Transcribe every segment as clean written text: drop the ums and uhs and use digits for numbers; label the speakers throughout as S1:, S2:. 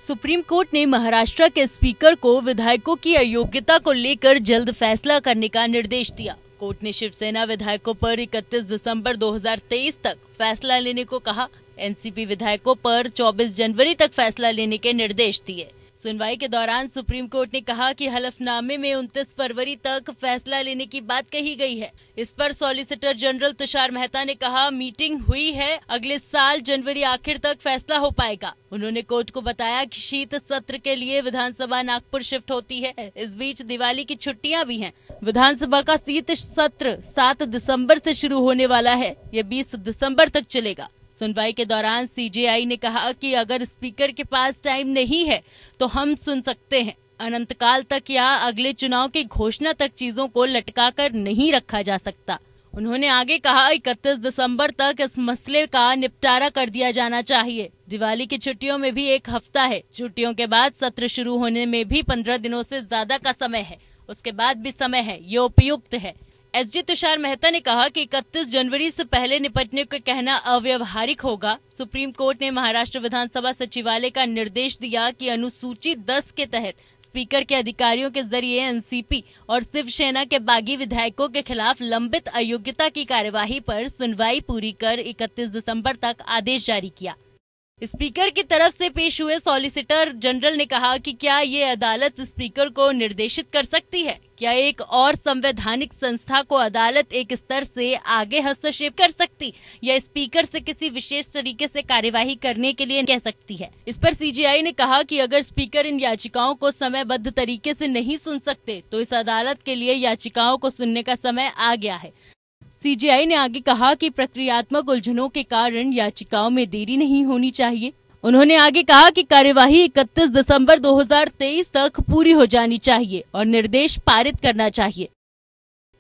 S1: Supreme court ने महाराष्ट्र के speaker को विधायकों की अयोग्यता को लेकर जल्द फैसला करने का निर्देश दिया। कोर्ट ने शिवसेना विधायकों पर 31 दिसंबर 2023 तक फैसला लेने को कहा। एनसीपी विधायकों पर 24 जनवरी तक फैसला लेने के निर्देश दिए। सुनवाई के दौरान सुप्रीम कोर्ट ने कहा कि हलफनामे में 29 फरवरी तक फैसला लेने की बात कही गई है। इस पर सॉलिसिटर जनरल तुषार मेहता ने कहा, मीटिंग हुई है, अगले साल जनवरी आखिर तक फैसला हो पाएगा। उन्होंने कोर्ट को बताया कि शीत सत्र के लिए विधानसभा नागपुर शिफ्ट होती है। इस बीच दिवाली की छुट्टियां भी हैं। विधानसभा का शीत सत्र 7 दिसंबर से शुरू होने वाला है। ये 20 दिसंबर तक चलेगा। सुनवाई के दौरान सीजेआई ने कहा कि अगर स्पीकर के पास टाइम नहीं है तो हम सुन सकते हैं। अनंतकाल तक या अगले चुनाव की घोषणा तक चीजों को लटकाकर नहीं रखा जा सकता। उन्होंने आगे कहा, 31 दिसंबर तक इस मसले का निपटारा कर दिया जाना चाहिए। दिवाली की छुट्टियों में भी 1 हफ्ता है। छुट्टियों के बाद सत्र शुरू होने में भी 15 दिनों से ज्यादा का समय है। उसके बाद भी समय है, ये उपयुक्त है। एसजी तुषार मेहता ने कहा कि 31 जनवरी से पहले निपटने को कहना अव्यवहारिक होगा। सुप्रीम कोर्ट ने महाराष्ट्र विधानसभा सचिवालय का निर्देश दिया कि अनुसूची 10 के तहत स्पीकर के अधिकारियों के जरिए एनसीपी और शिवसेना के बागी विधायकों के खिलाफ लंबित अयोग्यता की कार्यवाही पर सुनवाई पूरी कर 31 दिसंबर तक आदेश जारी किया। स्पीकर की तरफ से पेश हुए सॉलिसिटर जनरल ने कहा कि क्या ये अदालत स्पीकर को निर्देशित कर सकती है? क्या एक और संवैधानिक संस्था को अदालत एक स्तर से आगे हस्तक्षेप कर सकती या स्पीकर से किसी विशेष तरीके से कार्यवाही करने के लिए कह सकती है? इस पर सीजेआई ने कहा कि अगर स्पीकर इन याचिकाओं को समयबद्ध तरीके से नहीं सुन सकते तो इस अदालत के लिए याचिकाओं को सुनने का समय आ गया है। सीजेआई ने आगे कहा कि प्रक्रियात्मक उलझनों के कारण याचिकाओं में देरी नहीं होनी चाहिए। उन्होंने आगे कहा कि कार्यवाही 31 दिसंबर 2023 तक पूरी हो जानी चाहिए और निर्देश पारित करना चाहिए।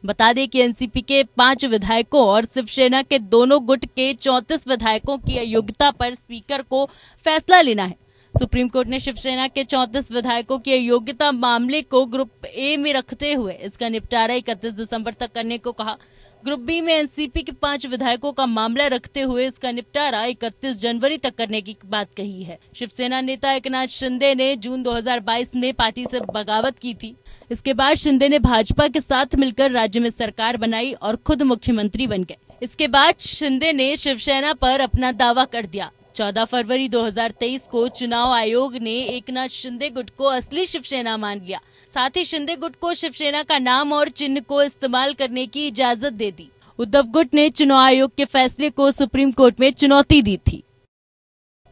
S1: बता दें कि एनसीपी के 5 विधायकों और शिवसेना के दोनों गुट के 34 विधायकों की अयोग्यता पर स्पीकर को फैसला लेना है। सुप्रीम कोर्ट ने शिवसेना के 34 विधायकों की अयोग्यता मामले को ग्रुप ए में रखते हुए इसका निपटारा 31 दिसंबर तक करने को कहा। ग्रुप बी में एनसीपी के 5 विधायकों का मामला रखते हुए इसका निपटारा 31 जनवरी तक करने की बात कही है। शिवसेना नेता एकनाथ शिंदे ने जून 2022 में पार्टी से बगावत की थी। इसके बाद शिंदे ने भाजपा के साथ मिलकर राज्य में सरकार बनाई और खुद मुख्यमंत्री बन गए। इसके बाद शिंदे ने शिवसेना पर अपना दावा कर दिया। 14 फरवरी 2023 को चुनाव आयोग ने एकनाथ शिंदे गुट को असली शिवसेना मान लिया। साथ ही शिंदे गुट को शिवसेना का नाम और चिन्ह को इस्तेमाल करने की इजाजत दे दी। उद्धव गुट ने चुनाव आयोग के फैसले को सुप्रीम कोर्ट में चुनौती दी थी।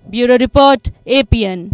S1: Bureau report, APN।